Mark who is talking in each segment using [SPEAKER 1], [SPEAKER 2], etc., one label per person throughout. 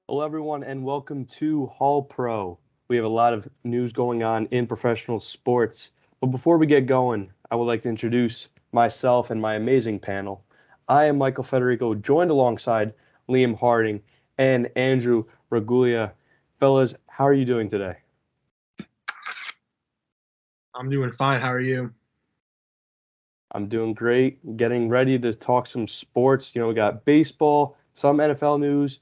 [SPEAKER 1] Hello, everyone, and welcome to Hall Pro. We have a lot of news going on in professional sports. But before we get going, I would like to introduce myself and my amazing panel. I am Michael Federico, joined alongside Liam Harding and Andrew Raccuglia. Fellas, how are you doing today?
[SPEAKER 2] I'm doing fine. How are you?
[SPEAKER 1] I'm doing great, getting ready to talk some sports. We got baseball, some NFL news,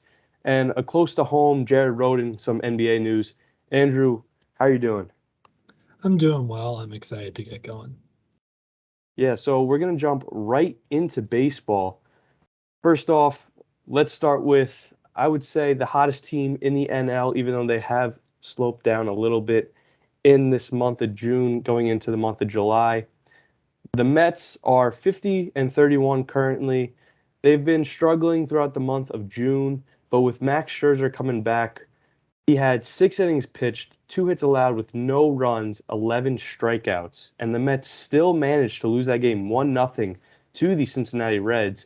[SPEAKER 1] and a close to home Jared Rhoden, some NBA news. Andrew, how are you doing?
[SPEAKER 3] I'm doing well. I'm excited to get going.
[SPEAKER 1] Yeah, so we're going to jump right into baseball. First off, let's start with, I would say, the hottest team in the NL, even though they have sloped down a little bit in this month of June going into the month of July. The Mets are 50 and 31 currently. They've been struggling throughout the month of June, but with Max Scherzer coming back, he had 6 innings pitched, 2 hits allowed with no runs, 11 strikeouts, and the Mets still managed to lose that game 1-0 to the Cincinnati Reds.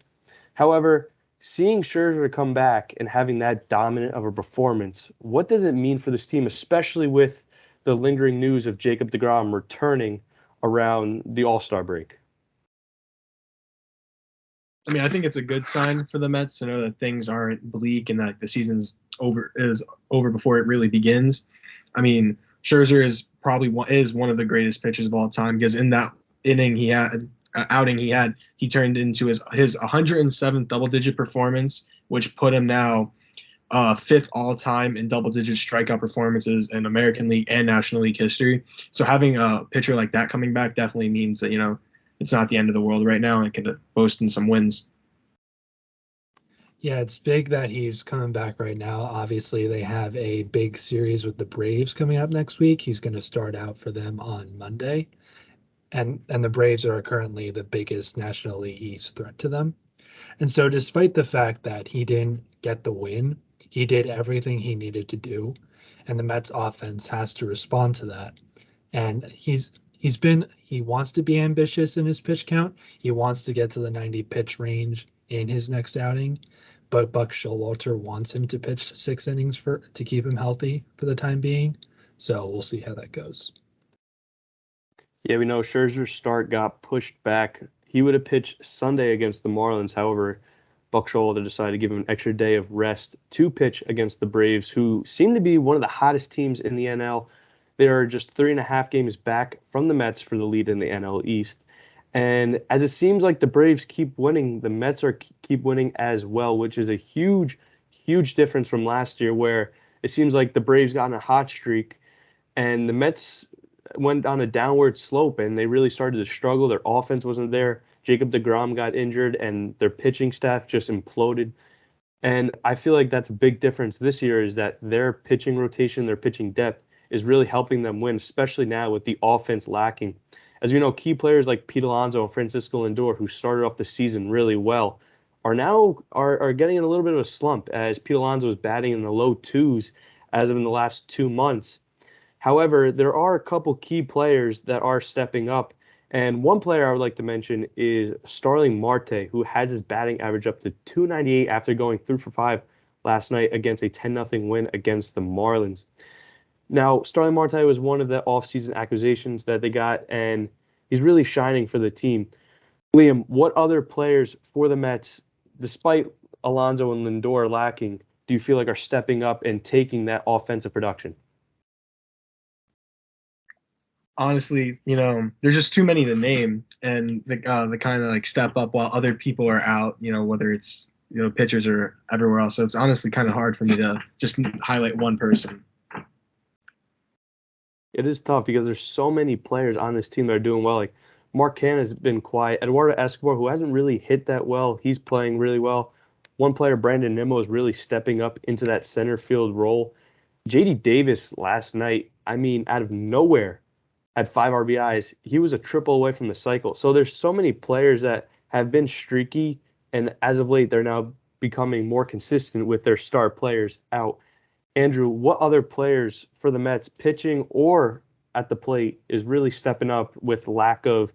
[SPEAKER 1] However, seeing Scherzer come back and having that dominant of a performance, what does it mean for this team, especially with the lingering news of Jacob deGrom returning around the All-Star break?
[SPEAKER 2] I think it's a good sign for the Mets to know that things aren't bleak and that the season's over before it really begins. I mean, Scherzer is one of the greatest pitchers of all time because in that inning he had outing he turned into his 107th double digit performance, which put him now fifth all time in double digit strikeout performances in American League and National League history. So having a pitcher like that coming back definitely means that it's not the end of the world right now and can boast in some wins.
[SPEAKER 3] Yeah, it's big that he's coming back right now. Obviously, they have a big series with the Braves coming up next week. He's going to start out for them on Monday. And the Braves are currently the biggest National League East threat to them. And so despite the fact that he didn't get the win, he did everything he needed to do, and the Mets offense has to respond to that. And he wants to be ambitious in his pitch count. He wants to get to the 90 pitch range in his next outing, but Buck Showalter wants him to pitch 6 innings for to keep him healthy for the time being. So we'll see how that goes.
[SPEAKER 1] Yeah, we know Scherzer's start got pushed back. He would have pitched Sunday against the Marlins. However, Buck Showalter decided to give him an extra day of rest to pitch against the Braves, who seem to be one of the hottest teams in the NL. They are just 3.5 games back from the Mets for the lead in the NL East. And as it seems like the Braves keep winning, the Mets are keep winning as well, which is a huge, huge difference from last year, where it seems like the Braves got on a hot streak and the Mets went on a downward slope and they really started to struggle. Their offense wasn't there. Jacob deGrom got injured and their pitching staff just imploded. And I feel like that's a big difference this year is that their pitching rotation, their pitching depth is really helping them win, especially now with the offense lacking. As you know, key players like Pete Alonso and Francisco Lindor, who started off the season really well, are getting in a little bit of a slump as Pete Alonso is batting in the low twos as of in the last 2 months. However, there are a couple key players that are stepping up. And one player I would like to mention is Starling Marte, who has his batting average up to 298 after going 3 for 5 last night against a 10-0 win against the Marlins. Now, Starling Marte was one of the offseason acquisitions that they got, and he's really shining for the team. Liam, what other players for the Mets, despite Alonso and Lindor lacking, do you feel like are stepping up and taking that offensive production?
[SPEAKER 2] Honestly, there's just too many to name, and the kind of like step up while other people are out. Whether it's pitchers or everywhere else. So it's honestly kind of hard for me to just highlight one person.
[SPEAKER 1] It is tough because there's so many players on this team that are doing well. Like Mark Canha has been quiet. Eduardo Escobar, who hasn't really hit that well, he's playing really well. One player, Brandon Nimmo, is really stepping up into that center field role. JD Davis last night, I mean, out of nowhere, had 5 RBIs. He was a triple away from the cycle. So there's so many players that have been streaky, and as of late, they're now becoming more consistent with their star players out. Andrew, what other players for the Mets, pitching or at the plate, is really stepping up with lack of,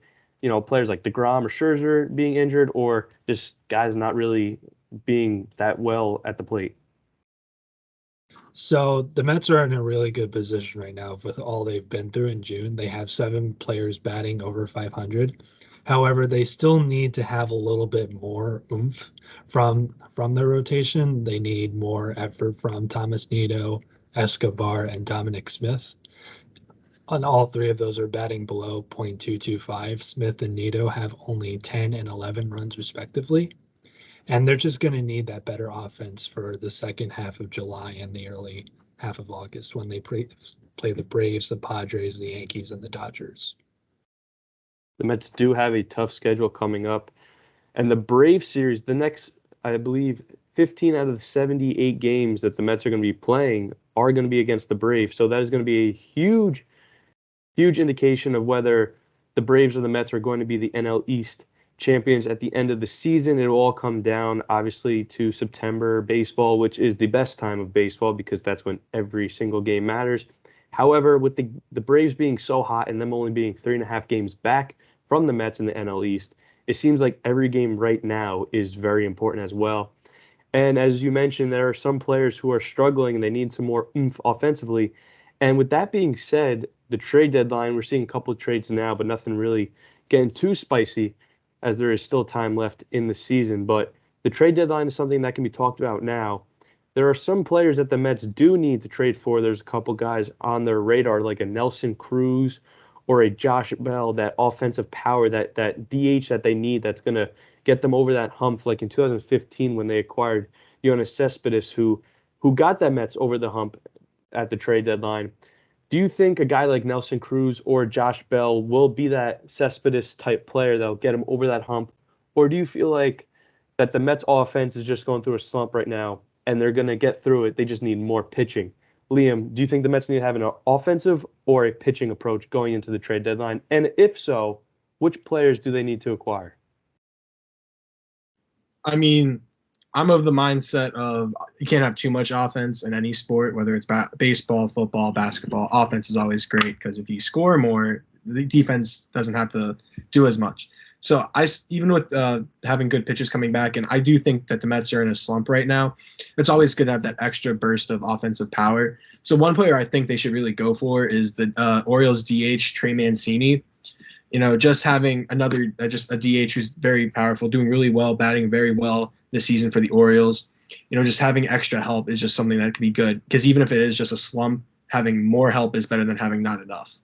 [SPEAKER 1] players like DeGrom or Scherzer being injured, or just guys not really being that well at the plate?
[SPEAKER 3] So the Mets are in a really good position right now with all they've been through in June. They have 7 players batting over 500. However, they still need to have a little bit more oomph from their rotation. They need more effort from Thomas Nido, Escobar, and Dominic Smith. And all three of those are batting below .225. Smith and Nido have only 10 and 11 runs respectively. And they're just going to need that better offense for the second half of July and the early half of August when they play the Braves, the Padres, the Yankees, and the Dodgers.
[SPEAKER 1] The Mets do have a tough schedule coming up. And the Brave series, the next, I believe, 15 out of the 78 games that the Mets are going to be playing are going to be against the Braves. So that is going to be a huge, huge indication of whether the Braves or the Mets are going to be the NL East champions at the end of the season. It will all come down, obviously, to September baseball, which is the best time of baseball because that's when every single game matters. However, with the Braves being so hot and them only being 3.5 games back from the Mets in the NL East, it seems like every game right now is very important as well. And as you mentioned, there are some players who are struggling and they need some more oomph offensively. And with that being said, the trade deadline, we're seeing a couple of trades now, but nothing really getting too spicy as there is still time left in the season. But the trade deadline is something that can be talked about now. There are some players that the Mets do need to trade for. There's a couple guys on their radar, like a Nelson Cruz or a Josh Bell, that offensive power, that DH that they need that's going to get them over that hump, like in 2015 when they acquired Yoenis Cespedes, who got that Mets over the hump at the trade deadline. Do you think a guy like Nelson Cruz or Josh Bell will be that Cespedes type player that'll get him over that hump? Or do you feel like that the Mets offense is just going through a slump right now and they're going to get through it? They just need more pitching. Liam, do you think the Mets need to have an offensive or a pitching approach going into the trade deadline? And if so, which players do they need to acquire?
[SPEAKER 2] I mean, I'm of the mindset of you can't have too much offense in any sport, whether it's baseball, football, basketball. Offense is always great because if you score more, the defense doesn't have to do as much. So even with having good pitchers coming back, and I do think that the Mets are in a slump right now. It's always good to have that extra burst of offensive power. So one player I think they should really go for is the Orioles DH Trey Mancini. Just having another just a DH who's very powerful, doing really well, batting very well this season for the Orioles. Just having extra help is just something that could be good because even if it is just a slump, having more help is better than having not enough.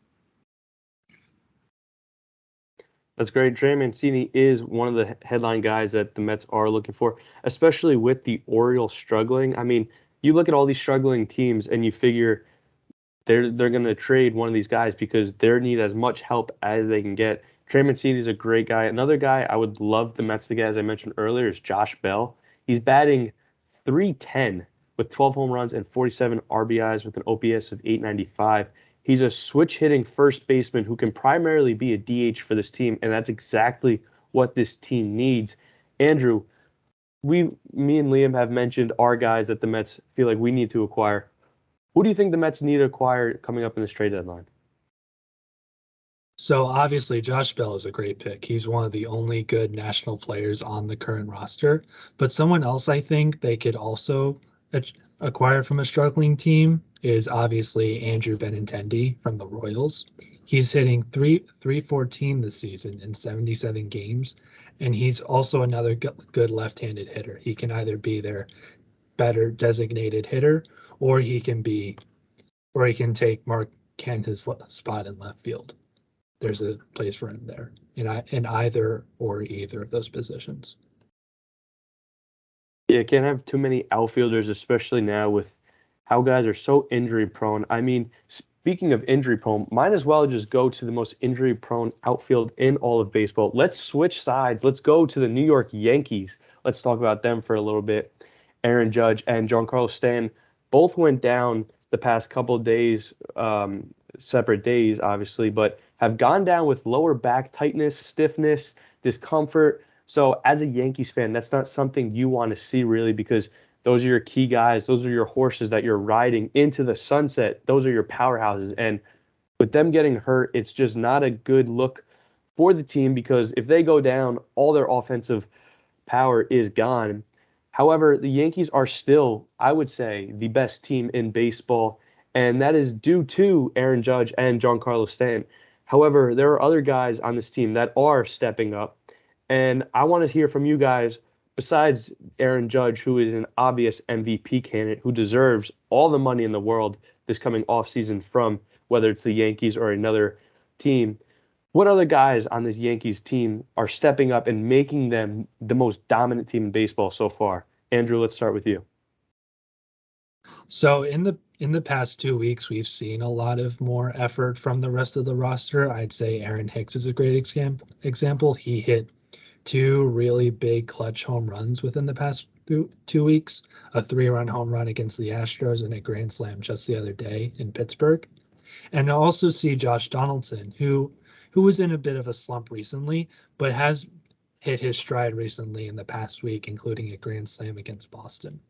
[SPEAKER 1] That's great. Trey Mancini is one of the headline guys that the Mets are looking for, especially with the Orioles struggling. I mean, you look at all these struggling teams and you figure they're going to trade one of these guys because they need as much help as they can get. Trey Mancini is a great guy. Another guy I would love the Mets to get, as I mentioned earlier, is Josh Bell. He's batting .310 with 12 home runs and 47 RBIs with an OPS of 895. He's a switch hitting first baseman who can primarily be a DH for this team, and that's exactly what this team needs. Andrew, me and Liam have mentioned our guys that the Mets feel like we need to acquire. Who do you think the Mets need to acquire coming up in this trade deadline?
[SPEAKER 3] So obviously, Josh Bell is a great pick. He's one of the only good national players on the current roster. But someone else I think they could also acquire from a struggling team is obviously Andrew Benintendi from the Royals. He's hitting 314 this season in 77 games, and he's also another good left-handed hitter. He can either be their better designated hitter, or he can take Mark Canha's spot in left field. There's a place for him there in either of those positions.
[SPEAKER 1] Yeah, can't have too many outfielders, especially now with how guys are so injury prone. I mean, speaking of injury prone, might as well just go to the most injury prone outfield in all of baseball. Let's switch sides. Let's go to the New York Yankees. Let's talk about them for a little bit. Aaron Judge and Giancarlo Stanton both went down the past couple of days, separate days, obviously, but have gone down with lower back tightness, stiffness, discomfort. So as a Yankees fan, that's not something you want to see really because those are your key guys. Those are your horses that you're riding into the sunset. Those are your powerhouses. And with them getting hurt, it's just not a good look for the team because if they go down, all their offensive power is gone. However, the Yankees are still, I would say, the best team in baseball, and that is due to Aaron Judge and Giancarlo Stanton. However, there are other guys on this team that are stepping up, and I want to hear from you guys, besides Aaron Judge, who is an obvious MVP candidate who deserves all the money in the world this coming offseason from whether it's the Yankees or another team. What other guys on this Yankees team are stepping up and making them the most dominant team in baseball so far? Andrew, let's start with you.
[SPEAKER 3] So in the past 2 weeks, we've seen a lot of more effort from the rest of the roster. I'd say Aaron Hicks is a great example. He hit two really big clutch home runs within the past 2 weeks, a 3-run home run against the Astros and a grand slam just the other day in Pittsburgh. And I also see Josh Donaldson, who was in a bit of a slump recently, but has hit his stride recently in the past week, including a grand slam against Boston.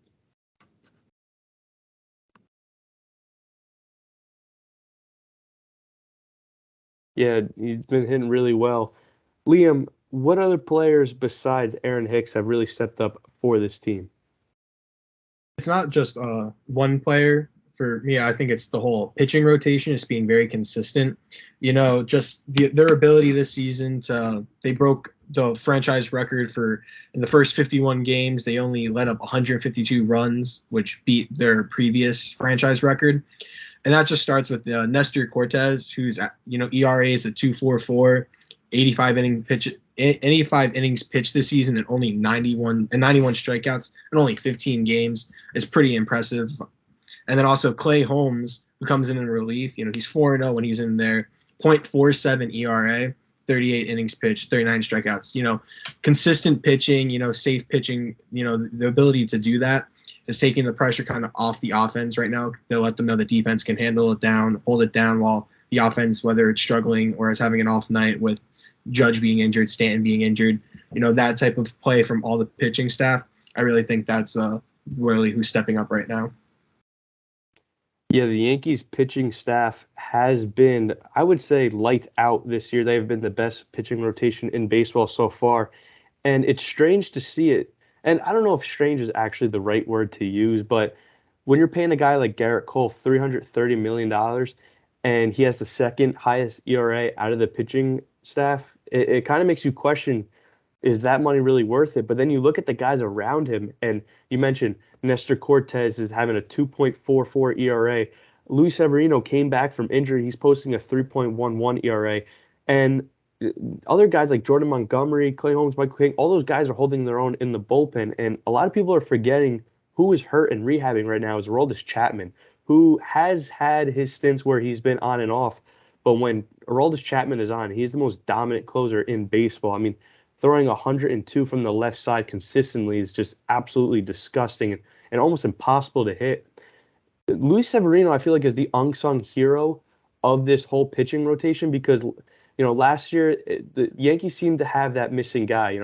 [SPEAKER 1] Yeah, he's been hitting really well. Liam, what other players besides Aaron Hicks have really stepped up for this team?
[SPEAKER 2] It's not just one player. For me, I think it's the whole pitching rotation is being very consistent. Just their ability this season they broke the franchise record for in the first 51 games. They only let up 152 runs, which beat their previous franchise record. And that just starts with Nestor Cortez, who's ERA is at 2.44, 85 innings pitched this season, and only 91 strikeouts in only 15 games is pretty impressive. And then also Clay Holmes, who comes in relief. He's 4-0 when he's in there, 0.47 ERA, 38 innings pitched, 39 strikeouts. Consistent pitching, safe pitching. The ability to do that is taking the pressure kind of off the offense right now. They'll let them know the defense can handle it down, hold it down, while the offense, whether it's struggling or is having an off night with Judge being injured, Stanton being injured, that type of play from all the pitching staff. I really think that's really who's stepping up right now.
[SPEAKER 1] Yeah, the Yankees pitching staff has been, I would say, lights out this year. They've been the best pitching rotation in baseball so far. And it's strange to see it. And I don't know if strange is actually the right word to use, but when you're paying a guy like Garrett Cole $330 million and he has the second highest ERA out of the pitching staff, it kind of makes you question, is that money really worth it? But then you look at the guys around him, and you mentioned Nestor Cortez is having a 2.44 ERA. Luis Severino came back from injury. He's posting a 3.11 ERA. And other guys like Jordan Montgomery, Clay Holmes, Michael King, all those guys are holding their own in the bullpen. And a lot of people are forgetting who is hurt and rehabbing right now is Aroldis Chapman, who has had his stints where he's been on and off. But when Aroldis Chapman is on, he's the most dominant closer in baseball. I mean, throwing 102 from the left side consistently is just absolutely disgusting and almost impossible to hit. Luis Severino, I feel like, is the unsung hero of this whole pitching rotation because, last year the Yankees seemed to have that missing guy.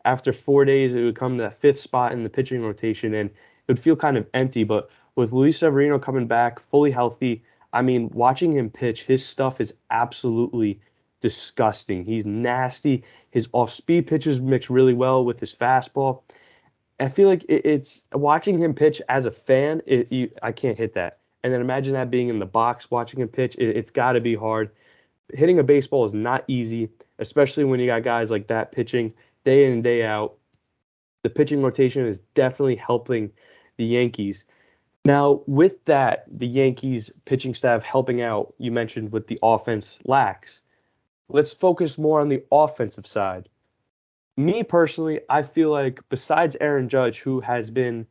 [SPEAKER 1] After 4 days, it would come to that fifth spot in the pitching rotation and it would feel kind of empty. But with Luis Severino coming back fully healthy, I mean, watching him pitch, his stuff is absolutely disgusting. He's nasty. His off-speed pitches mix really well with his fastball. I feel like it's watching him pitch as a fan. I can't hit that. And then imagine that being in the box watching him pitch. It's got to be hard. Hitting a baseball is not easy, especially when you got guys like that pitching day in and day out. The pitching rotation is definitely helping the Yankees. Now, with that, the Yankees pitching staff helping out, you mentioned with the offense lacks. Let's focus more on the offensive side. Me personally, I feel like besides Aaron Judge, who he's been,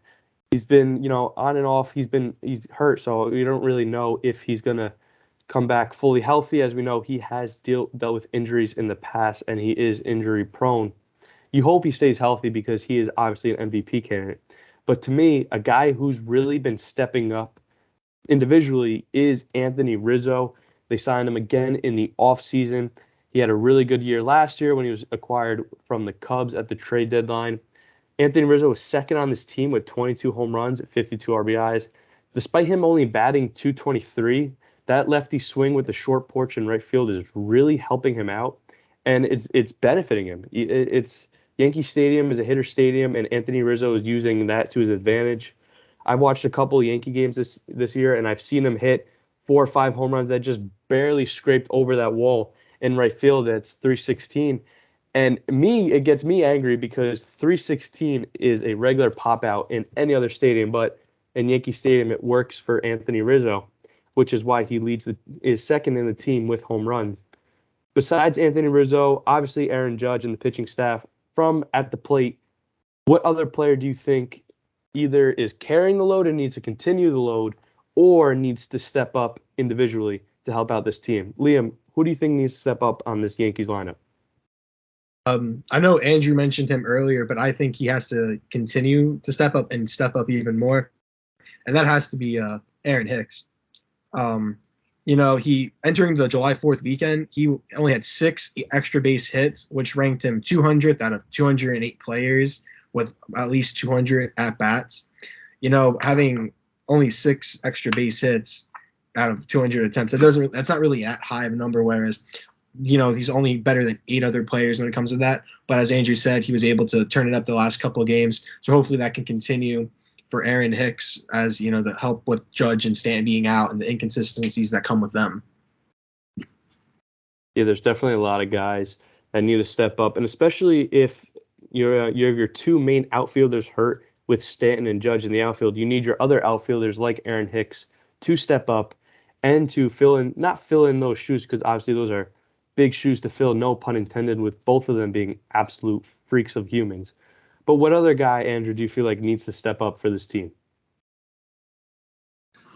[SPEAKER 1] on and off, he's hurt, so we don't really know if he's gonna come back fully healthy. As we know, he has dealt with injuries in the past, and he is injury prone. You hope he stays healthy because he is obviously an MVP candidate. But to me, a guy who's really been stepping up individually is Anthony Rizzo. They signed him again in the offseason. He had a really good year last year when he was acquired from the Cubs at the trade deadline. Anthony Rizzo was second on this team with 22 home runs at 52 RBIs. Despite him only batting .223, that lefty swing with the short porch in right field is really helping him out, and it's benefiting him. It's Yankee Stadium is a hitter stadium, and Anthony Rizzo is using that to his advantage. I've watched a couple of Yankee games this year, and I've seen him hit 4 or 5 home runs that just barely scraped over that wall in right field. That's 316. And it gets me angry because 316 is a regular pop out in any other stadium, but in Yankee Stadium it works for Anthony Rizzo, which is why he is second in the team with home runs. Besides Anthony Rizzo, obviously Aaron Judge and the pitching staff from at the plate, what other player do you think either is carrying the load and needs to continue the load or needs to step up individually to help out this team? Liam, who do you think needs to step up on this Yankees lineup?
[SPEAKER 2] I know Andrew mentioned him earlier, but I think he has to continue to step up and step up even more. And that has to be Aaron Hicks. He entering the July 4th weekend, he only had 6 extra base hits, which ranked him 200th out of 208 players with at least 200 at bats. Having only 6 extra base hits out of 200 attempts, that's not really that high of a number. Whereas, he's only better than 8 other players when it comes to that. But as Andrew said, he was able to turn it up the last couple of games. So hopefully that can continue for Aaron Hicks, as the help with Judge and Stanton being out and the inconsistencies that come with them.
[SPEAKER 1] Yeah, there's definitely a lot of guys that need to step up, and especially if you have your 2 main outfielders hurt with Stanton and Judge in the outfield, you need your other outfielders like Aaron Hicks to step up and to not fill in those shoes, because obviously those are big shoes to fill, no pun intended, with both of them being absolute freaks of humans. But what other guy, Andrew, do you feel like needs to step up for this team?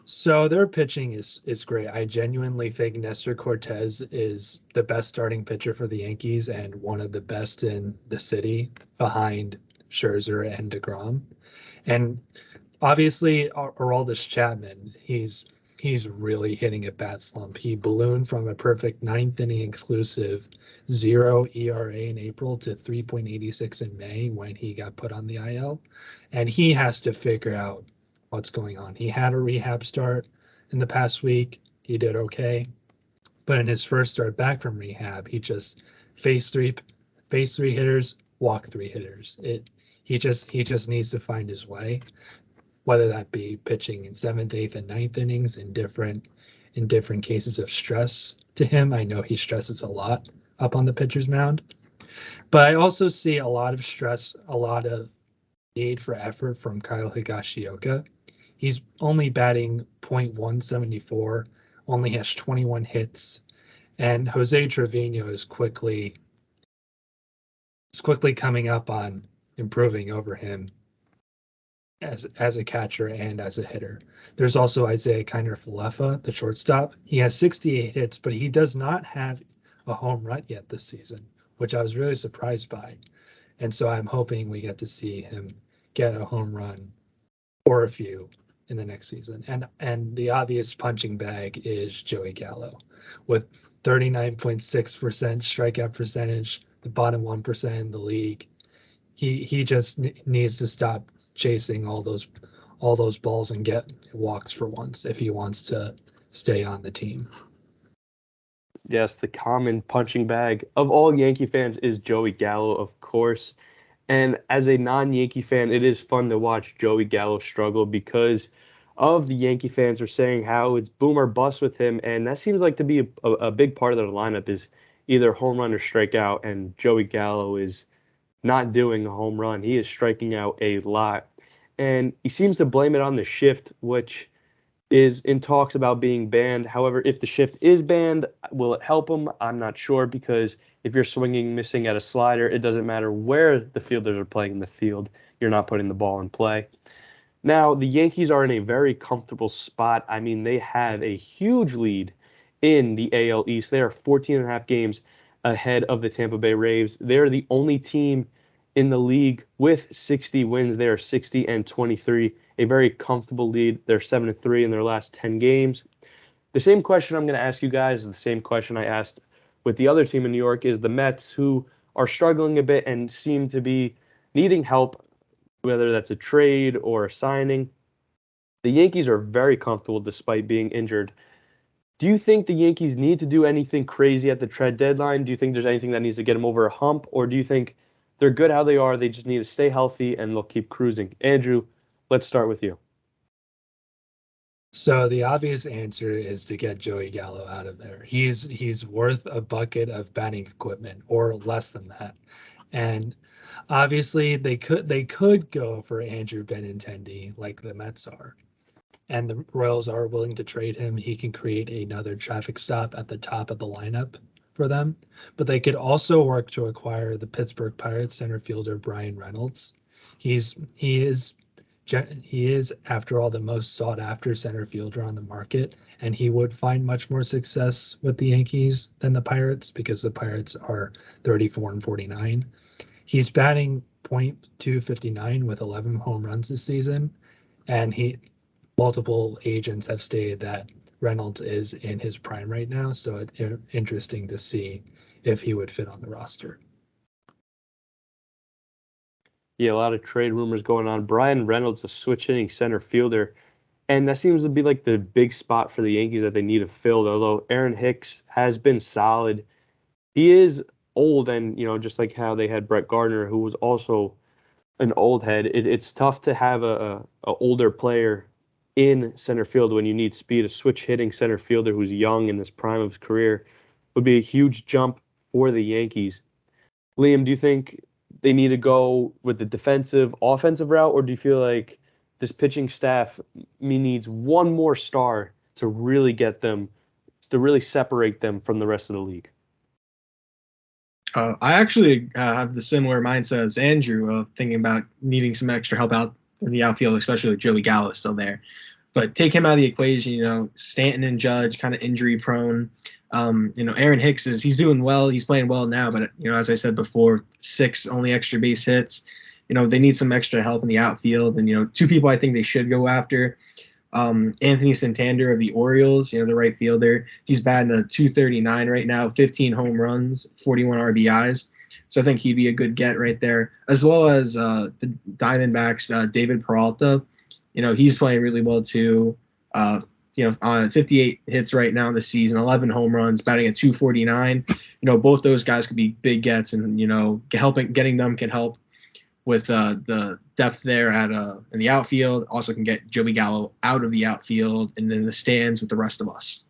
[SPEAKER 3] So their pitching is great. I genuinely think Nestor Cortez is the best starting pitcher for the Yankees and one of the best in the city behind Scherzer and DeGrom. And obviously Aroldis Chapman, he's really hitting a bad slump. He ballooned from a perfect 9th inning exclusive 0 ERA in April to 3.86 in May when he got put on the IL. And he has to figure out what's going on. He had a rehab start in the past week. He did okay. But in his first start back from rehab, he just faced three hitters, walked 3 hitters. He just needs to find his way, whether that be pitching in 7th, 8th, and 9th innings in different cases of stress to him. I know he stresses a lot up on the pitcher's mound. But I also see a lot of stress, a lot of need for effort from Kyle Higashioka. He's only batting .174, only has 21 hits, and Jose Trevino is quickly coming up on improving over him as a catcher and as a hitter. There's also Isaiah Kiner-Falefa, the shortstop. He has 68 hits, but he does not have a home run yet this season, which I was really surprised by. And so I'm hoping we get to see him get a home run or a few in the next season. And the obvious punching bag is Joey Gallo with 39.6% strikeout percentage, the bottom 1% in the league. He just needs to stop chasing all those balls and get walks for once if he wants to stay on the team.
[SPEAKER 1] Yes, the common punching bag of all Yankee fans is Joey Gallo, of course. And as a non-Yankee fan, it is fun to watch Joey Gallo struggle because of the Yankee fans are saying how it's boom or bust with him. And that seems like to be a big part of their lineup is either home run or strikeout. And Joey Gallo is not doing a home run. He is striking out a lot. And he seems to blame it on the shift, which is in talks about being banned. However, if the shift is banned, will it help him? I'm not sure, because if you're swinging, missing at a slider, it doesn't matter where the fielders are playing in the field. You're not putting the ball in play. Now, the Yankees are in a very comfortable spot. I mean, they have a huge lead in the AL East. They are 14 and a half games ahead of the Tampa Bay Rays. They're the only team in the league with 60 wins. They are 60 and 23, a very comfortable lead. They're 7-3 in their last 10 games. The same question I'm going to ask you guys is the same question I asked with the other team in New York, is the Mets, who are struggling a bit and seem to be needing help, whether that's a trade or a signing. The Yankees are very comfortable despite being injured. Do you think the Yankees need to do anything crazy at the trade deadline? Do you think there's anything that needs to get them over a hump? Or do you think they're good how they are. They just need to stay healthy, and they'll keep cruising. Andrew, let's start with you.
[SPEAKER 3] So the obvious answer is to get Joey Gallo out of there. He's worth a bucket of batting equipment or less than that. And obviously they could go for Andrew Benintendi like the Mets are. And the Royals are willing to trade him. He can create another traffic stop at the top of the lineup for them. But they could also work to acquire the Pittsburgh Pirates center fielder Brian Reynolds. He's he is he is, after all, the most sought after center fielder on the market, and he would find much more success with the Yankees than the Pirates because the Pirates are 34 and 49. He's batting .259 with 11 home runs this season, and multiple agents have stated that Reynolds is in his prime right now, so it's interesting to see if he would fit on the roster.
[SPEAKER 1] Yeah, a lot of trade rumors going on. Brian Reynolds, a switch hitting center fielder, and that seems to be like the big spot for the Yankees that they need to fill. Although Aaron Hicks has been solid, he is old, and just like how they had Brett Gardner, who was also an old head. It's tough to have a older player in center field when you need speed. A switch hitting center fielder who's young in this prime of his career would be a huge jump for the Yankees. Liam, do you think they need to go with the defensive offensive route, or do you feel like this pitching staff needs one more star to really get them, to really separate them from the rest of the league?
[SPEAKER 2] I actually have the similar mindset as Andrew, thinking about needing some extra help out in the outfield, especially with Joey Gallo still there. But take him out of the equation. Stanton and Judge kind of injury prone. Aaron Hicks he's doing well. He's playing well now, but as I said before, 6 only extra base hits. They need some extra help in the outfield. And 2 people I think they should go after. Anthony Santander of the Orioles, the right fielder. He's batting a .239 right now, 15 home runs, 41 RBIs. So I think he'd be a good get right there, as well as the Diamondbacks, David Peralta. He's playing really well too. On 58 hits right now in the season, 11 home runs, batting at .249. Both those guys could be big gets, and getting them can help with the depth there in the outfield. Also can get Joey Gallo out of the outfield and then the stands with the rest of us.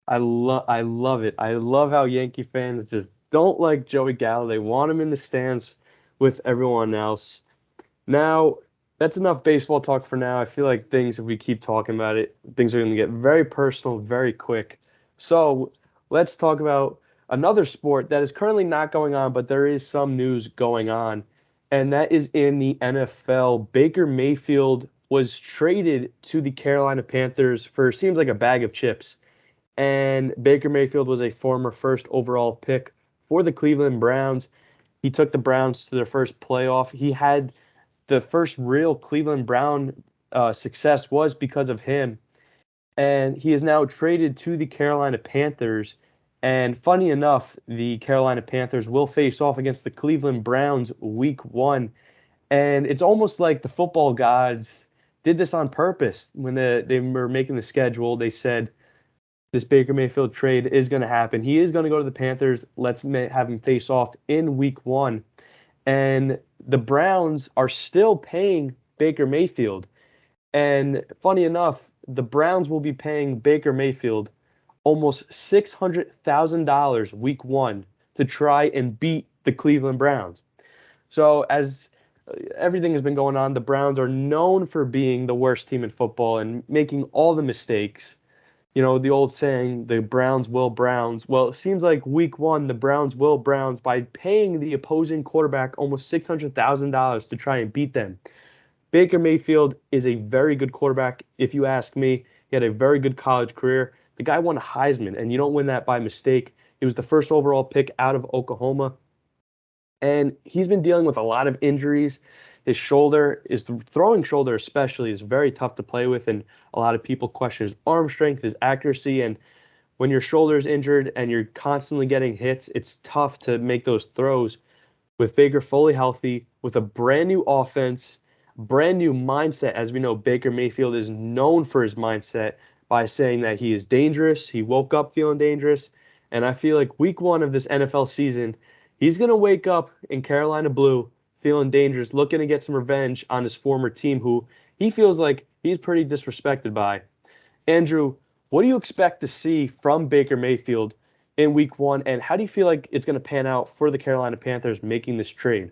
[SPEAKER 1] I love it. I love how Yankee fans just don't like Joey Gallo. They want him in the stands with everyone else. Now, that's enough baseball talk for now. I feel like if we keep talking about it, things are going to get very personal very quick. So let's talk about another sport that is currently not going on, but there is some news going on, and that is in the NFL. Baker Mayfield was traded to the Carolina Panthers for seems like a bag of chips. And Baker Mayfield was a former first overall pick for the Cleveland Browns. He took the Browns to their first playoff. He had the first real Cleveland Brown success was because of him. And he is now traded to the Carolina Panthers. And funny enough, the Carolina Panthers will face off against the Cleveland Browns week 1. And it's almost like the football gods did this on purpose. When they were making the schedule, they said, this Baker Mayfield trade is going to happen. He is going to go to the Panthers. Let's have him face off in week 1. And the Browns are still paying Baker Mayfield. And funny enough, the Browns will be paying Baker Mayfield almost $600,000 week 1 to try and beat the Cleveland Browns. So as everything has been going on, the Browns are known for being the worst team in football and making all the mistakes. The old saying, the Browns will Browns. Well, it seems like week 1, the Browns will Browns by paying the opposing quarterback almost $600,000 to try and beat them. Baker Mayfield is a very good quarterback. If you ask me, he had a very good college career. The guy won a Heisman, and you don't win that by mistake. He was the first overall pick out of Oklahoma. And he's been dealing with a lot of injuries. His throwing shoulder especially, is very tough to play with, and a lot of people question his arm strength, his accuracy, and when your shoulder is injured and you're constantly getting hits, it's tough to make those throws. With Baker fully healthy, with a brand new offense, brand new mindset, as we know, Baker Mayfield is known for his mindset by saying that he is dangerous. He woke up feeling dangerous, And I feel like week 1 of this NFL season, he's going to wake up in Carolina blue, feeling dangerous, looking to get some revenge on his former team, who he feels like he's pretty disrespected by. Andrew, what do you expect to see from Baker Mayfield in week 1, and how do you feel like it's going to pan out for the Carolina Panthers making this trade?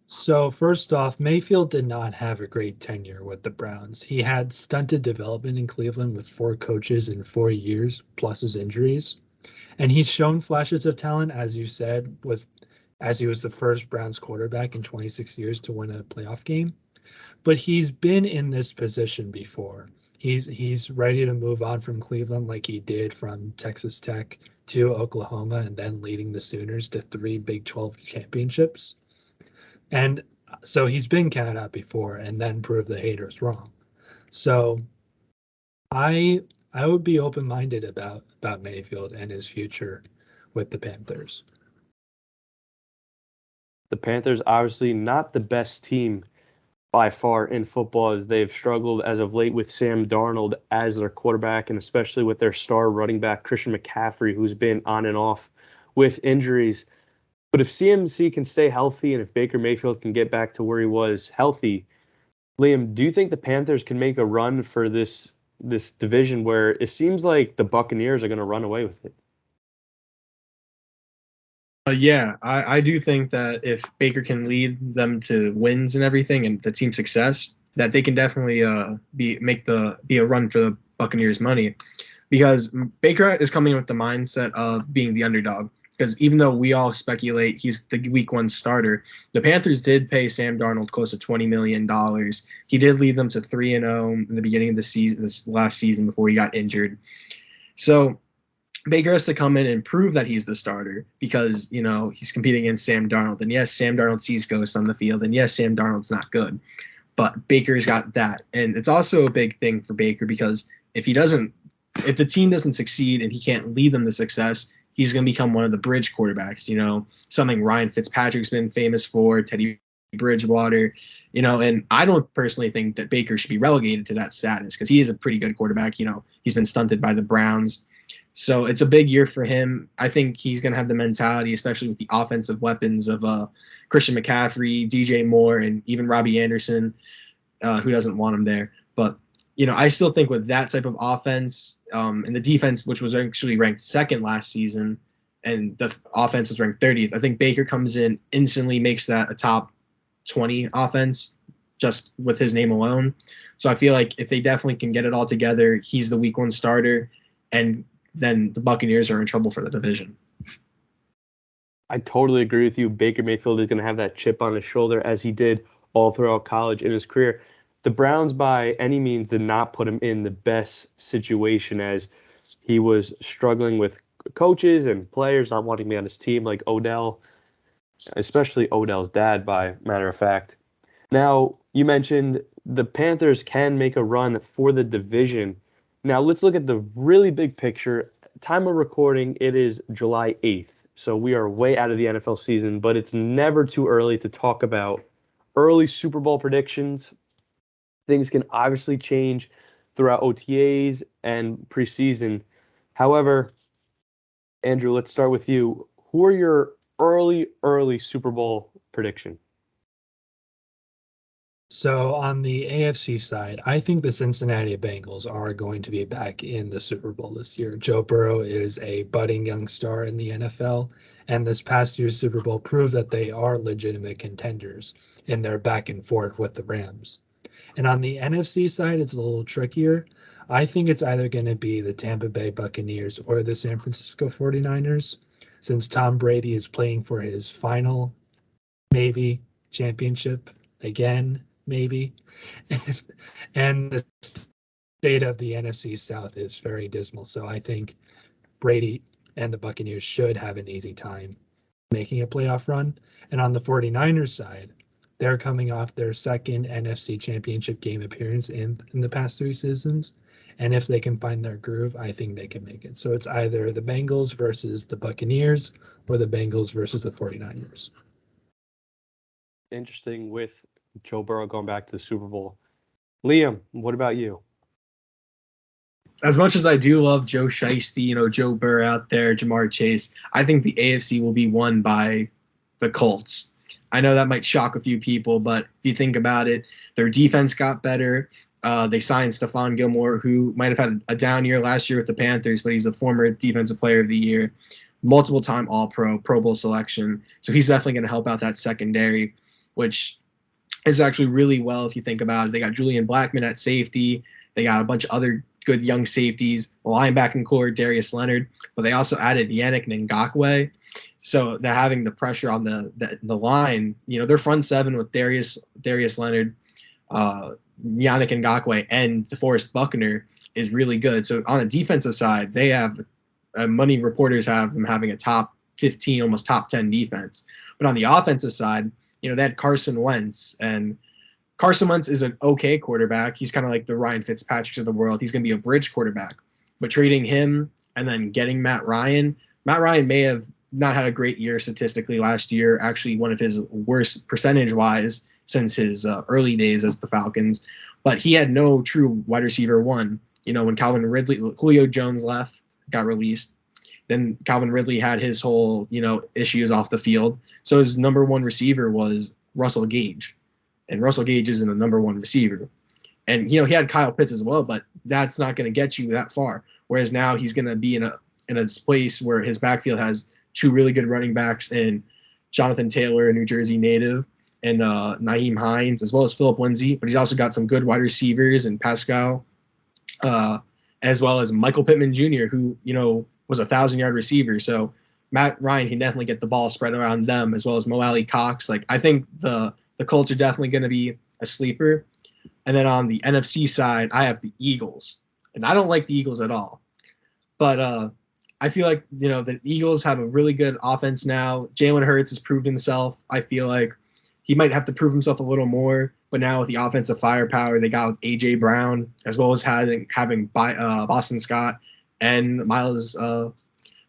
[SPEAKER 3] So first off, Mayfield did not have a great tenure with the Browns. He had stunted development in Cleveland with 4 coaches in 4 years, plus his injuries. And he's shown flashes of talent, as you said, as he was the first Browns quarterback in 26 years to win a playoff game. But he's been in this position before. He's ready to move on from Cleveland like he did from Texas Tech to Oklahoma and then leading the Sooners to 3 Big 12 championships. And so he's been counted out before and then proved the haters wrong. So I would be open-minded about Mayfield and his future with the Panthers.
[SPEAKER 1] The Panthers obviously not the best team by far in football, as they've struggled as of late with Sam Darnold as their quarterback, and especially with their star running back Christian McCaffrey, who's been on and off with injuries. But if CMC can stay healthy and if Baker Mayfield can get back to where he was healthy, Liam, do you think the Panthers can make a run for this division where it seems like the Buccaneers are going to run away with it?
[SPEAKER 2] Yeah, I do think that if Baker can lead them to wins and everything and the team success, that they can definitely be a run for the Buccaneers money, because Baker is coming with the mindset of being the underdog. Because even though we all speculate he's the week 1 starter, the Panthers did pay Sam Darnold close to $20 million. He did lead them to 3-0 in the beginning of the season, this last season before he got injured. So Baker has to come in and prove that he's the starter, because, he's competing against Sam Darnold. And yes, Sam Darnold sees ghosts on the field. And yes, Sam Darnold's not good. But Baker's got that. And it's also a big thing for Baker, because if the team doesn't succeed and he can't lead them to success, he's going to become one of the bridge quarterbacks, something Ryan Fitzpatrick's been famous for, Teddy Bridgewater, and I don't personally think that Baker should be relegated to that status, because he is a pretty good quarterback. He's been stunted by the Browns. So it's a big year for him. I think he's going to have the mentality, especially with the offensive weapons of Christian McCaffrey, DJ Moore, and even Robbie Anderson, who doesn't want him there. But, I still think with that type of offense and the defense, which was actually ranked 2nd last season, and the offense was ranked 30th, I think Baker comes in, instantly makes that a top 20 offense just with his name alone. So I feel like if they definitely can get it all together, he's the week 1 starter, and then the Buccaneers are in trouble for the division.
[SPEAKER 1] I totally agree with you. Baker Mayfield is going to have that chip on his shoulder, as he did all throughout college in his career. The Browns, by any means, did not put him in the best situation, as he was struggling with coaches and players not wanting to be on his team, like Odell, especially Odell's dad, by matter of fact. Now, you mentioned the Panthers can make a run for the division. Now, let's look at the really big picture. Time of recording, it is July 8th. So we are way out of the NFL season, but it's never too early to talk about early Super Bowl predictions. Things can obviously change throughout OTAs and preseason. However, Andrew, let's start with you. Who are your early Super Bowl prediction?
[SPEAKER 3] So on the AFC side, I think the Cincinnati Bengals are going to be back in the Super Bowl this year. Joe Burrow is a budding young star in the NFL, and this past year's Super Bowl proved that they are legitimate contenders in their back and forth with the Rams. And on the NFC side, it's a little trickier. I think it's either going to be the Tampa Bay Buccaneers or the San Francisco 49ers, since Tom Brady is playing for his final, maybe, championship again, maybe. And the state of the NFC South is very dismal. So I think Brady and the Buccaneers should have an easy time making a playoff run. And on the 49ers side, they're coming off their second NFC championship game appearance in the past 3 seasons. And if they can find their groove, I think they can make it. So it's either the Bengals versus the Buccaneers or the Bengals versus the 49ers.
[SPEAKER 1] Interesting with Joe Burrow going back to the Super Bowl. Liam, what about you?
[SPEAKER 2] as much as I do love Joe Shiesty, Joe Burr out there, Jamar Chase, I think the AFC will be won by the Colts. I know that might shock a few people, but if you think about it, their defense got better. They signed Stephon Gilmore, who might have had a down year last year with the Panthers, but he's a former Defensive Player of the Year, multiple-time All-Pro, Pro Bowl selection. So he's definitely going to help out that secondary, which is actually really well if you think about it. They got Julian Blackmon at safety. They got a bunch of other good young safeties, linebacking core, Darius Leonard, but they also added Yannick Ngakoue. So they're having the pressure on the line. Their front seven with Darius Leonard, Yannick Ngakoue, and DeForest Buckner is really good. So on a defensive side, they have money reporters have them having a top 15, almost top 10 defense. But on the offensive side, they had Carson Wentz, and Carson Wentz is an okay quarterback. He's kind of like the Ryan Fitzpatrick of the world. He's going to be a bridge quarterback. But trading him and then getting Matt Ryan may have not had a great year statistically last year, actually one of his worst percentage-wise since his early days as the Falcons. But he had no true wide receiver one. When Julio Jones left, got released, then Calvin Ridley had his whole, issues off the field. So his number one receiver was Russell Gage. And Russell Gage isn't a number one receiver. And, he had Kyle Pitts as well, but that's not going to get you that far. Whereas now he's going to be in a place where his backfield has two really good running backs in Jonathan Taylor, a New Jersey native, and Nyheim Hines, as well as Phillip Lindsay. But he's also got some good wide receivers in Pascal, as well as Michael Pittman Jr., who, was a 1,000-yard receiver. So Matt Ryan can definitely get the ball spread around them, as well as Mo Alley Cox. I think the Colts are definitely going to be a sleeper. And then on the NFC side, I have the Eagles. And I don't like the Eagles at all. But I feel like, the Eagles have a really good offense now. Jalen Hurts has proved himself. I feel like he might have to prove himself a little more. But now with the offensive firepower they got with A.J. Brown, as well as having Boston Scott and Miles,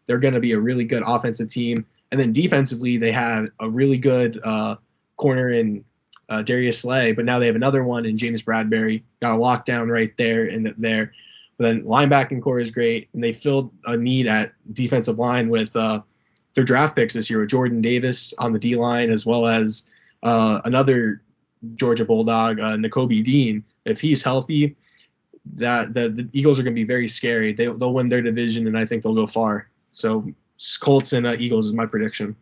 [SPEAKER 2] they're going to be a really good offensive team. And then defensively, they have a really good corner in Darius Slay, but now they have another one in James Bradbury. Got a lockdown right there and there. But then linebacking core is great, and they filled a need at defensive line with their draft picks this year with Jordan Davis on the D line, as well as another Georgia Bulldog, Nakobe Dean. If he's healthy, that the Eagles are going to be very scary. They'll win their division, and I think they'll go far. So Colts and Eagles is my prediction.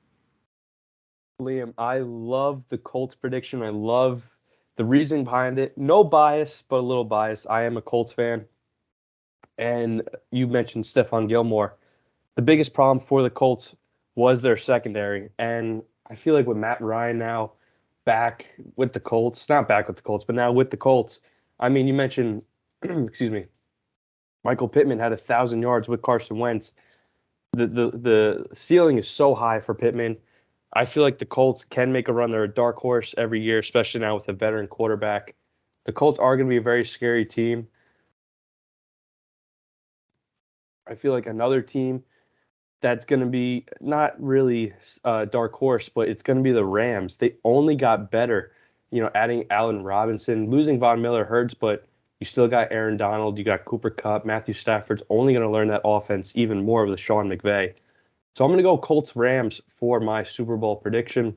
[SPEAKER 1] Liam, I love the Colts prediction. I love the reasoning behind it. No bias, but a little bias. I am a Colts fan. And you mentioned Stephon Gilmore. The biggest problem for the Colts was their secondary. And I feel like with Matt Ryan now back with the Colts, not back with the Colts, but now with the Colts, I mean, you mentioned, excuse me, Michael Pittman had 1,000 yards with Carson Wentz. The ceiling is so high for Pittman. I feel like the Colts can make a run. They're a dark horse every year, especially now with a veteran quarterback. The Colts are going to be a very scary team. I feel like another team that's going to be not really a dark horse, but it's going to be the Rams. They only got better, adding Allen Robinson. Losing Von Miller hurts, but you still got Aaron Donald. You got Cooper Kupp. Matthew Stafford's only going to learn that offense even more with Sean McVay. So I'm going to go Colts-Rams for my Super Bowl prediction.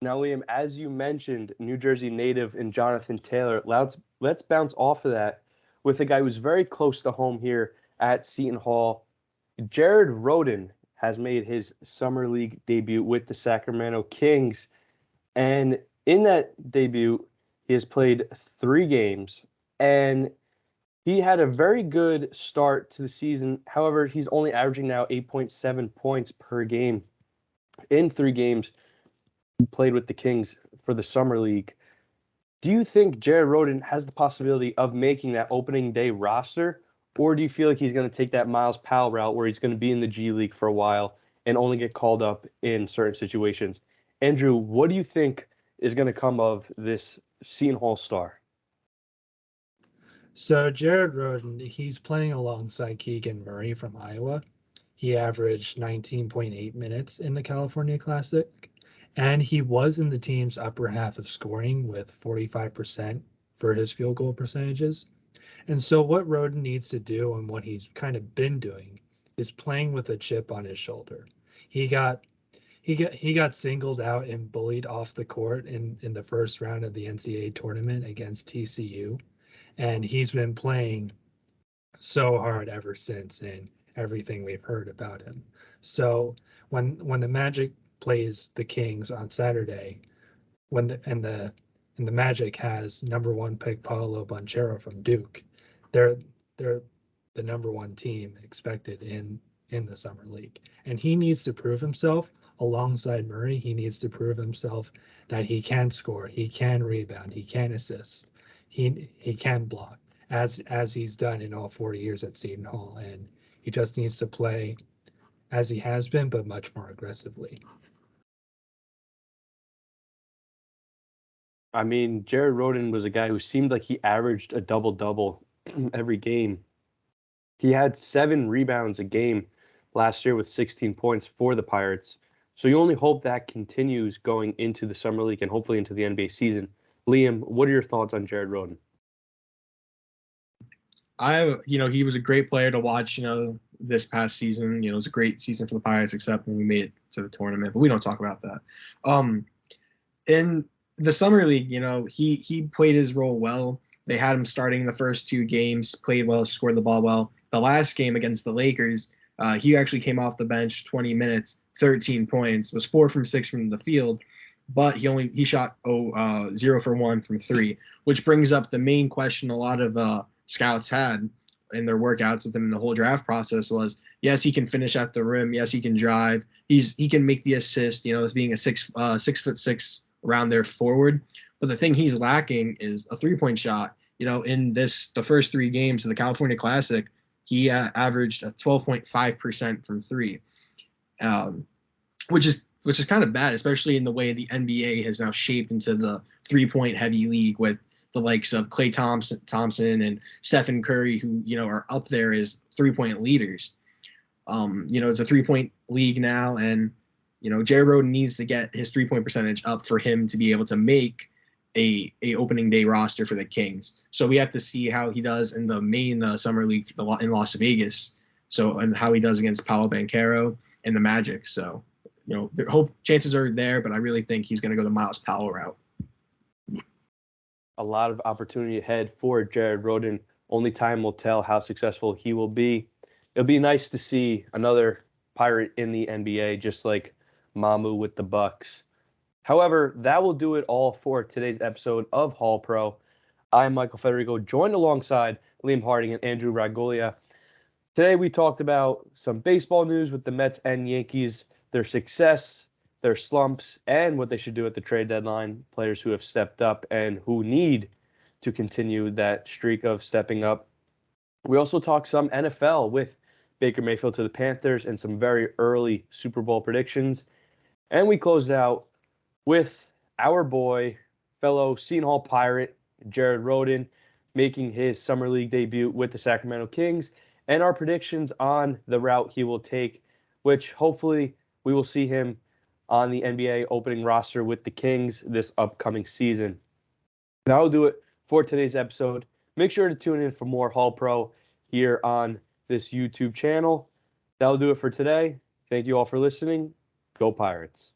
[SPEAKER 1] Now, Liam, as you mentioned, New Jersey native and Jonathan Taylor, let's bounce off of that with a guy who's very close to home here at Seton Hall. Jared Rhoden has made his Summer League debut with the Sacramento Kings. And in that debut, he has played 3 games. And he had a very good start to the season. However, he's only averaging now 8.7 points per game in 3 games he played with the Kings for the Summer League. Do you think Jared Rhoden has the possibility of making that opening day roster? Or do you feel like he's going to take that Miles Powell route where he's going to be in the G League for a while and only get called up in certain situations? Andrew, what do you think is going to come of this Seton Hall star?
[SPEAKER 3] So Jared Rhoden, he's playing alongside Keegan Murray from Iowa. He averaged 19.8 minutes in the California Classic, and he was in the team's upper half of scoring with 45% for his field goal percentages. And so what Rhoden needs to do and what he's kind of been doing is playing with a chip on his shoulder. He got he got singled out and bullied off the court in the first round of the NCAA tournament against TCU, and he's been playing so hard ever since and everything we've heard about him. So when the Magic plays the Kings on Saturday, when the Magic has number one pick Paolo Banchero from Duke, they're the number one team expected in the summer league, and he needs to prove himself alongside Murray. He needs to prove himself that he can score, he can rebound, he can assist, he can block as he's done in all 40 years at Seton Hall, and he just needs to play as he has been, but much more aggressively.
[SPEAKER 1] I mean, Jared Rhoden was a guy who seemed like he averaged a double-double every game. He had 7 rebounds a game last year with 16 points for the Pirates. So you only hope that continues going into the Summer League and hopefully into the NBA season. Liam, what are your thoughts on Jared Rhoden?
[SPEAKER 2] He was a great player to watch, this past season. It was a great season for the Pirates, except when we made it to the tournament, but we don't talk about that. In the Summer League, he played his role well. They had him starting the first 2 games, played well, scored the ball well. The last game against the Lakers, he actually came off the bench 20 minutes, 13 points, was 4 from 6 from the field, but he shot 0 for 1 from 3, which brings up the main question a lot of scouts had in their workouts with him in the whole draft process was, yes, he can finish at the rim, yes, he can drive, he can make the assist, as being a 6'6" around there forward. But the thing he's lacking is a 3-point shot. In the first 3 games of the California Classic, he averaged a 12.5% from 3, which is kind of bad, especially in the way the NBA has now shaped into the 3-point heavy league with the likes of Klay Thompson and Stephen Curry, who are up there as 3-point leaders. It's a 3-point league now, and Jared Rhoden needs to get his 3-point percentage up for him to be able to make a opening day roster for the Kings. So we have to see how he does in the main summer league in Las Vegas. So, and how he does against Paolo Banchero and the Magic. So, the hope chances are there, but I really think he's going to go the Miles Powell route.
[SPEAKER 1] A lot of opportunity ahead for Jared Rhoden. Only time will tell how successful he will be. It'll be nice to see another Pirate in the NBA, just like Mamu with the Bucks. However, that will do it all for today's episode of Hall Pro. I'm Michael Federico, joined alongside Liam Harding and Andrew Raccuglia. Today we talked about some baseball news with the Mets and Yankees, their success, their slumps, and what they should do at the trade deadline, players who have stepped up and who need to continue that streak of stepping up. We also talked some NFL with Baker Mayfield to the Panthers and some very early Super Bowl predictions. And we closed out with our boy, fellow Seton Hall Pirate, Jared Rhoden, making his Summer League debut with the Sacramento Kings, and our predictions on the route he will take, which hopefully we will see him on the NBA opening roster with the Kings this upcoming season. That will do it for today's episode. Make sure to tune in for more Hall Pro here on this YouTube channel. That'll do it for today. Thank you all for listening. Go Pirates.